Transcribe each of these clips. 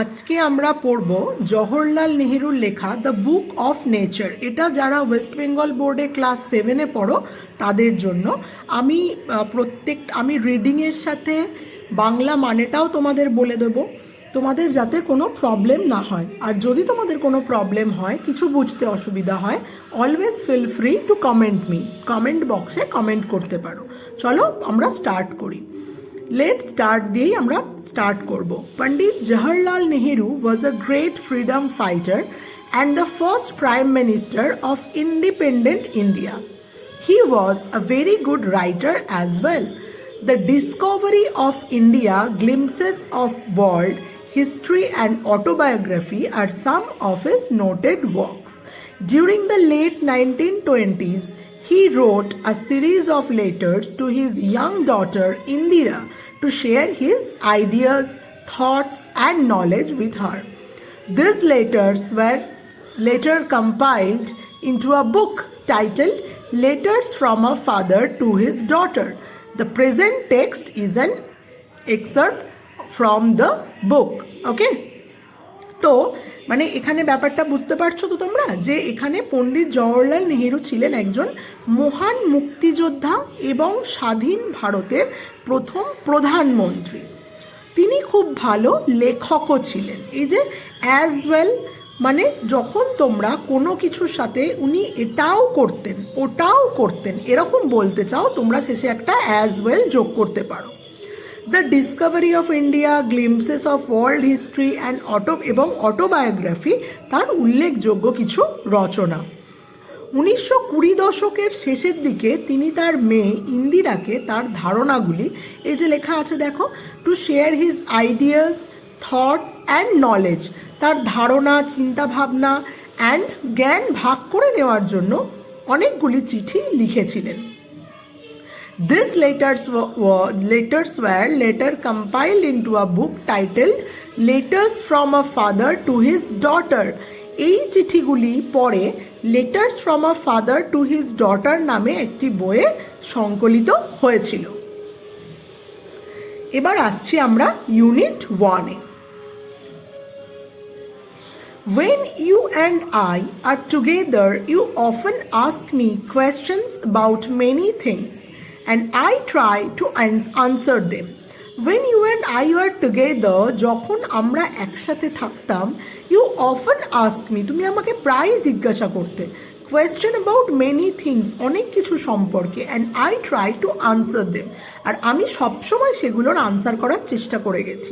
আজকে আমরা পড়ব জওহরলাল নেহরুর লেখা দ্য বুক অফ নেচার। এটা যারা ওয়েস্ট বেঙ্গল বোর্ডে ক্লাস 7-এ পড়ো তাদের জন্য। আমি রিডিংয়ের সাথে বাংলা মানেটাও তোমাদের বলে দেবো, তোমাদের যাতে কোনো প্রবলেম না হয়। আর যদি তোমাদের কোনো প্রবলেম হয়, কিছু বুঝতে অসুবিধা হয়, always feel free to comment me, comment বক্সে কমেন্ট করতে পারো। চলো আমরা স্টার্ট করি। লেট স্টার্ট দিয়েই আমরা স্টার্ট করব। Pandit Jawaharlal Nehru was a great freedom fighter and the first prime minister of independent India. He was a very good writer as well. The discovery of India, glimpses of world history and autobiography are some of his noted works. During the late 1920s, he wrote a series of letters to his young daughter Indira to share his ideas, thoughts and knowledge with her. These letters were later compiled into a book titled Letters from a Father to His Daughter. The present text is an excerpt from the book. Okay? তো মানে এখানে ব্যাপারটা বুঝতে পারছো তো তোমরা, যে এখানে পণ্ডিত জওহরলাল নেহেরু ছিলেন একজন মহান মুক্তিযোদ্ধা এবং স্বাধীন ভারতের প্রথম প্রধানমন্ত্রী। তিনি খুব ভালো লেখকও ছিলেন। এই যে অ্যাজ ওয়েল, মানে যখন তোমরা কোনো কিছুর সাথে উনি এটাও করতেন ওটাও করতেন এরকম বলতে চাও, তোমরা শেষে একটা অ্যাজ ওয়েল যোগ করতে পারো। The Discovery of India, glimpses of world history and এবং অটোবায়োগ্রাফি তার উল্লেখযোগ্য কিছু রচনা। 1920 দশকের শেষের দিকে তিনি তার মেয়ে ইন্দিরাকে তার ধারণাগুলি, এই যে লেখা আছে দেখো, to share his ideas, thoughts and knowledge, তার ধারণা, চিন্তাভাবনা অ্যান্ড জ্ঞান ভাগ করে নেওয়ার জন্য অনেকগুলি চিঠি লিখেছিলেন। These letters were later compiled into a book titled Letters from a Father to His Daughter. এই চিঠিগুলি পরে Letters from a Father to His Daughter নামে একটি বইয়ে সংকলিত হয়েছিল। এবার আসছি আমরা unit 1-এ। When you and I are together, you often ask me questions about many things, and I try to answer them. When you and I were together, যখন আমরা একসাথে থাকতাম, you often ask me, তুমি আমাকে প্রায় জিজ্ঞাসা করতে, question about many things, অনেক কিছু সম্পর্কে, and I try to answer them, আর আমি সবসময় সেগুলোর আনসার করার চেষ্টা করে গেছি।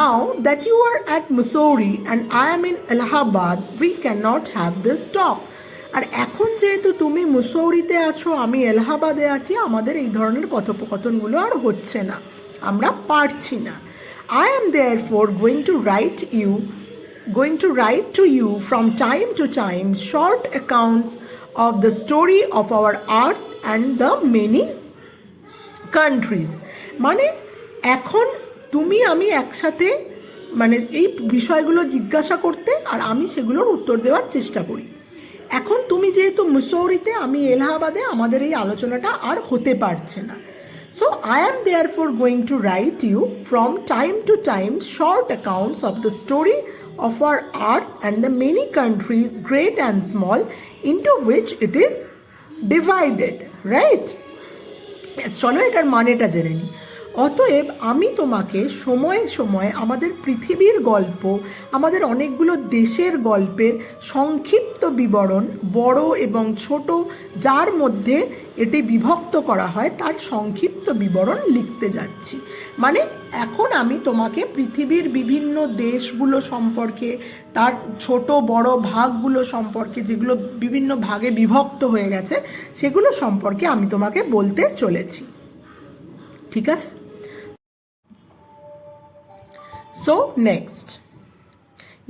Now that you are at Mussoorie and I am in Allahabad, we cannot have this talk. আর এখন যেহেতু তুমি মুসৌরিতে আছো, আমি এলাহাবাদে আছি, আমাদের এই ধরনের কথোপকথনগুলো আর হচ্ছে না, আমরা পারছি না। I am therefore going to write to you from time to time short accounts of the story of our art and the many countries. মানে এখন তুমি আমি একসাথে মানে এই বিষয়গুলো জিজ্ঞাসা করতে আর আমি সেগুলোর উত্তর দেওয়ার চেষ্টা করি। এখন তুমি যেহেতু মুসৌরিতে, আমি এলাহাবাদে, আমাদের এই আলোচনাটা আর হতে পারছে না। So I am therefore going to write you from time to time short accounts of the story of our art and the many countries, great and small, into which it is divided. Right? চলো এটার মানেটা জেনে নিই। অতএব আমি তোমাকে সময়ে সময়ে আমাদের পৃথিবীর গল্প, আমাদের অনেকগুলো দেশের গল্পের সংক্ষিপ্ত বিবরণ, বড় এবং ছোট যার মধ্যে এটি বিভক্ত করা হয়, তার সংক্ষিপ্ত বিবরণ লিখতে যাচ্ছি। মানে এখন আমি তোমাকে পৃথিবীর বিভিন্ন দেশগুলো সম্পর্কে, তার ছোট বড় ভাগগুলো সম্পর্কে, যেগুলো বিভিন্ন ভাগে বিভক্ত হয়ে গেছে, সেগুলো সম্পর্কে আমি তোমাকে বলতে চলেছি। ঠিক আছে? So next,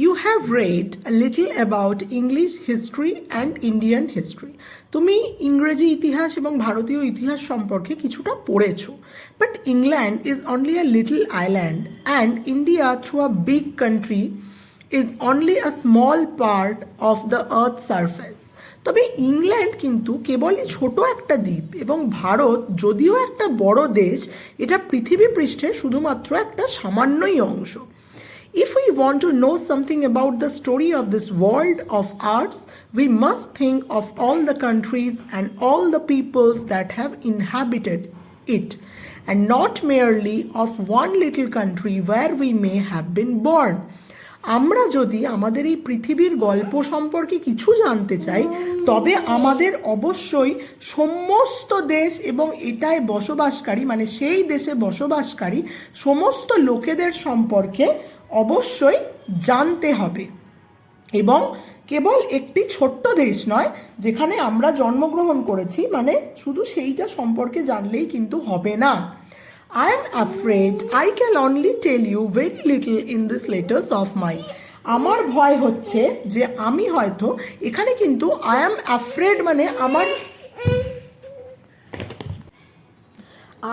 you have read a little about English history and Indian history. তুমি ইংরেজি ইতিহাস এবং ভারতীয় ইতিহাস সম্পর্কে কিছুটা পড়েছো। But England is only a little island and India, through a big country, is only a small part of the earth's surface. তবে ইংল্যান্ড কিন্তু কেবলই ছোট একটা দ্বীপ এবং ভারত যদিও একটা বড় দেশ, এটা পৃথিবী পৃষ্ঠের শুধুমাত্র একটা সামান্যই অংশ। If we want to know something about the story of this world of arts, we must think of all the countries and all the peoples that have inhabited it, and not merely of one little country where we may have been born. আমরা যদি আমাদের এই পৃথিবীর গল্প সম্পর্কে কিছু জানতে চাই, তবে আমাদের অবশ্যই সমস্ত দেশ এবং এটায় বসবাসকারী, মানে সেই দেশে বসবাসকারী সমস্ত লোকেদের সম্পর্কে অবশ্যই জানতে হবে। এবং কেবল একটি ছোট্ট দেশ নয় যেখানে আমরা জন্মগ্রহণ করেছি, মানে শুধু সেইটা সম্পর্কে জানলেই কিন্তু হবে না। I am afraid I can only tell you very little in these letters of mine. আমার ভয় হচ্ছে যে আমি হয়তো এখানে কিন্তু I am afraid মানে আমার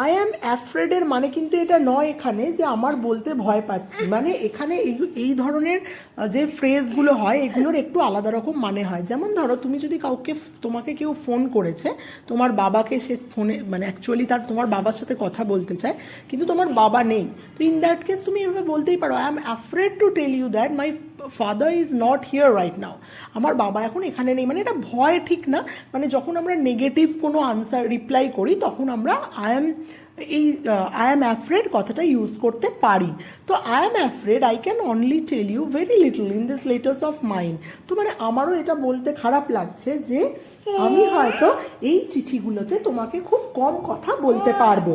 I am afraid এর মানে কিন্তু এটা নয় এখানে যে আমার বলতে ভয় পাচ্ছি, মানে এখানে এই ধরনের যে ফ্রেজগুলো হয় এগুলোর একটু আলাদা রকম মানে হয়। যেমন ধরো তুমি যদি তোমাকে কেউ ফোন করেছে, তোমার বাবাকে সে ফোনে মানে অ্যাকচুয়ালি তোমার বাবার সাথে কথা বলতে চায় কিন্তু তোমার বাবা নেই, তো ইন দ্যাট কেস তুমি এভাবে বলতেই পারো, I am afraid to tell you that my father is not here right now. আমার বাবা এখন এখানে নেই, মানে এটা ভয় ঠিক না, মানে যখন আমরা নেগেটিভ কোনো আনসার রিপ্লাই করি তখন আমরা আই এম অ্যাফ্রেড কথাটা ইউজ করতে পারি। তো I am afraid I can only tell you very little in this letters of mine. তো মানে আমারও এটা বলতে খারাপ লাগছে যে আমি হয়তো এই চিঠিগুলোতে তোমাকে খুব কম কথা বলতে পারবো,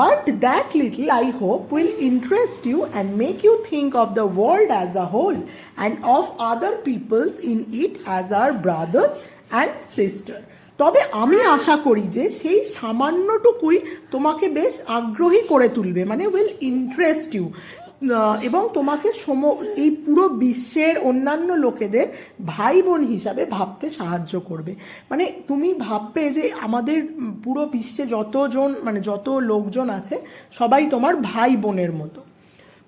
But that little, I hope, will interest you and make you think of the world as a whole and of other peoples in it as our brothers and sisters. তবে আমি আশা করি যে সেই সামান্যটুকুই তোমাকে বেশ আগ্রহী করে তুলবে, মানে উইল ইন্টারেস্ট ইউ, এবং তোমাকে এই পুরো বিশ্বের অন্যান্য লোকেদের ভাই বোন হিসাবে ভাবতে সাহায্য করবে। মানে তুমি ভাববে যে আমাদের পুরো বিশ্বে যত লোকজন আছে সবাই তোমার ভাই বোনের মতো।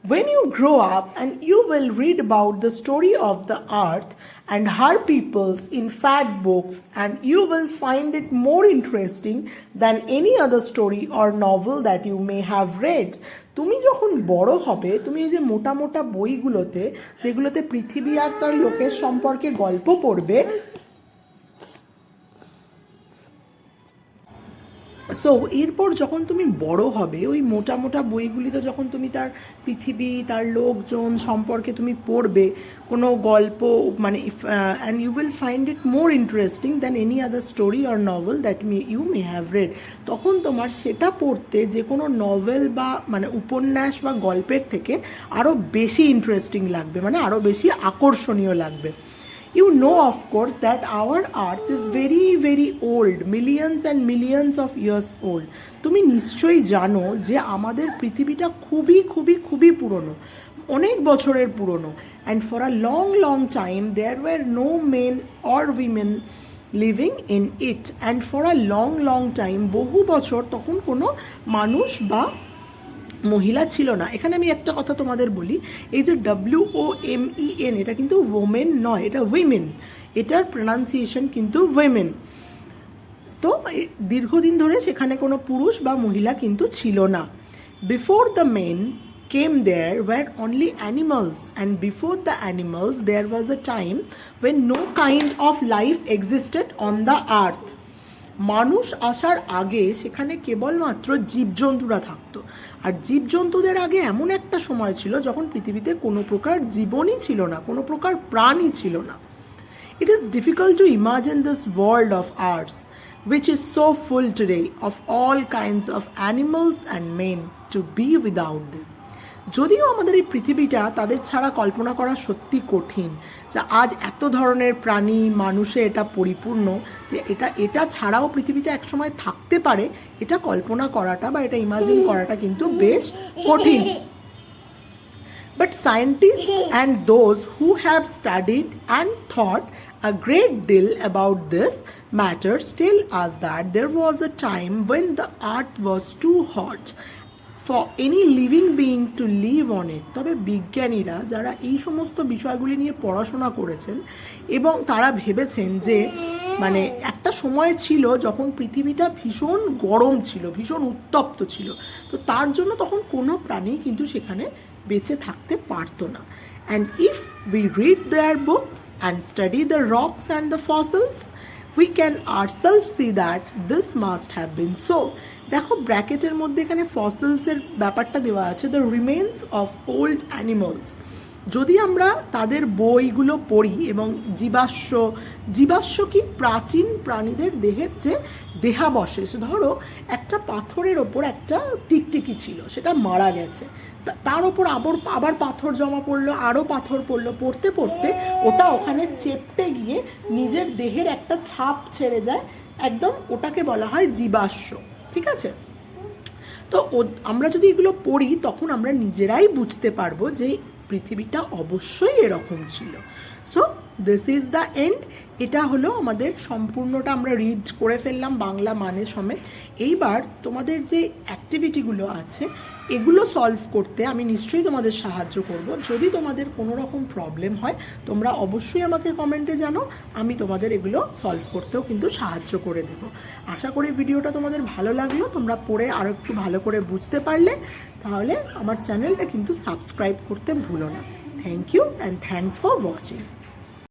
When you grow up and you will read about the story of the earth and her peoples in fat books, and you will find it more interesting than any other story or novel that you may have read. তুমি যখন বড় হবে, তুমি এই যে মোটা মোটা বইগুলোতে যেগুলোতে পৃথিবী আর তার লোকের সম্পর্কে গল্প পড়বে, সো এরপর যখন তুমি বড় হবে ওই মোটা মোটা বইগুলিতে যখন তুমি তার পৃথিবী তার লোকজন সম্পর্কে তুমি পড়বে কোনো গল্প, মানে and you will find it more interesting than any other story or novel that you may have read, তখন তোমার সেটা পড়তে যে কোনো নভেল বা মানে উপন্যাস বা গল্পের থেকে আরও বেশি ইন্টারেস্টিং লাগবে, মানে আরও বেশি আকর্ষণীয় লাগবে। You know, of course, that our earth is very, very old, millions and millions of years old. তুমি নিশ্চয়ই জানো যে আমাদের পৃথিবীটা খুবই খুবই খুবই পুরনো, অনেক বছরের পুরনো। And for a long, long time, there were no men or women living in it. And for a long, long time, বহু বছর তখন কোনো মানুষ বা মহিলা ছিল না। এখানে আমি একটা কথা তোমাদের বলি, এই যে WOMEN এটা কিন্তু ওমেন নয়, এটা উইমেন, এটার প্রনাউন্সিয়েশন কিন্তু উইমেন। তো দীর্ঘদিন ধরে সেখানে কোনো পুরুষ বা মহিলা কিন্তু ছিল না। Before the men came there were only animals, and before the animals there was a time when no kind of life existed on the earth. মানুষ আসার আগে সেখানে কেবলমাত্র জীবজন্তুরা থাকতো, আর জীবজন্তুদের আগে এমন একটা সময় ছিল যখন পৃথিবীতে কোনো প্রকার জীবনই ছিল না, কোনো প্রকার প্রাণী ছিল না। It is difficult to imagine this world of ours, which is so full today of all kinds of animals and men, to be without them. যদিও আমাদের এই পৃথিবীটা তাদের ছাড়া কল্পনা করা সত্যি কঠিন, যে আজ এত ধরনের প্রাণী মানুষে এটা পরিপূর্ণ, যে এটা ছাড়াও পৃথিবীতে একসময় থাকতে পারে, এটা কল্পনা করাটা বা এটা ইমাজিন করাটা কিন্তু বেশ কঠিন। But scientists and those who have studied and thought a great deal about this matter tell us that there was a time when the earth was too hot for any living being to live on it. তবে বিজ্ঞানীরা যারা এই সমস্ত বিষয়গুলি নিয়ে পড়াশোনা করেছেন এবং তারা ভেবেছেন যে মানে একটা সময় ছিল যখন পৃথিবীটা ভীষণ গরম ছিল, ভীষণ উত্তপ্ত ছিল, তো তার জন্য তখন কোনো প্রাণী কিন্তু সেখানে বেঁচে থাকতে পারতো না। And if we read their books and study the rocks and the fossils, we can ourselves see that this must have been so. দেখো ব্র্যাকেটের মধ্যে এখানে ফসিলসের ব্যাপারটা দেওয়া আছে, the remains of old animals. যদি আমরা তাদের বইগুলো পড়ি এবং জীবাশ্ম কি প্রাচীন প্রাণীদের দেহের যে দেহাবশেষ, ধরো একটা পাথরের ওপর একটা টিকটিকি ছিল, সেটা মারা গেছে, তার ওপর আবার পাথর জমা পড়লো, আরও পাথর পড়লো, পড়তে পড়তে ওটা ওখানে চেপটে গিয়ে নিজের দেহের একটা ছাপ ছেড়ে যায়, একদম ওটাকে বলা হয় জীবাশ্ম। ঠিক আছে, তো আমরা যদি এগুলো পড়ি তখন আমরা নিজেরাই বুঝতে পারবো যে পৃথিবীটা অবশ্যই এরকম ছিল। So this is the end. এটা হলো আমাদের সম্পূর্ণটা আমরা রিড করে ফেললাম বাংলা মানে সমেত। এইবার তোমাদের যে অ্যাক্টিভিটিগুলো আছে এগুলো সলভ করতে আমি নিশ্চয়ই তোমাদের সাহায্য করব। যদি তোমাদের কোনো রকম প্রবলেম হয় তোমরা অবশ্যই আমাকে কমেন্টে জানো, আমি তোমাদের এগুলো সলভ করতেও কিন্তু সাহায্য করে দেব। আশা করি ভিডিওটা তোমাদের ভালো লাগলো, তোমরা পড়ে আরও একটু ভালো করে বুঝতে পারলে। তাহলে আমার চ্যানেলটা কিন্তু সাবস্ক্রাইব করতে ভুলো না। Thank you and thanks for watching.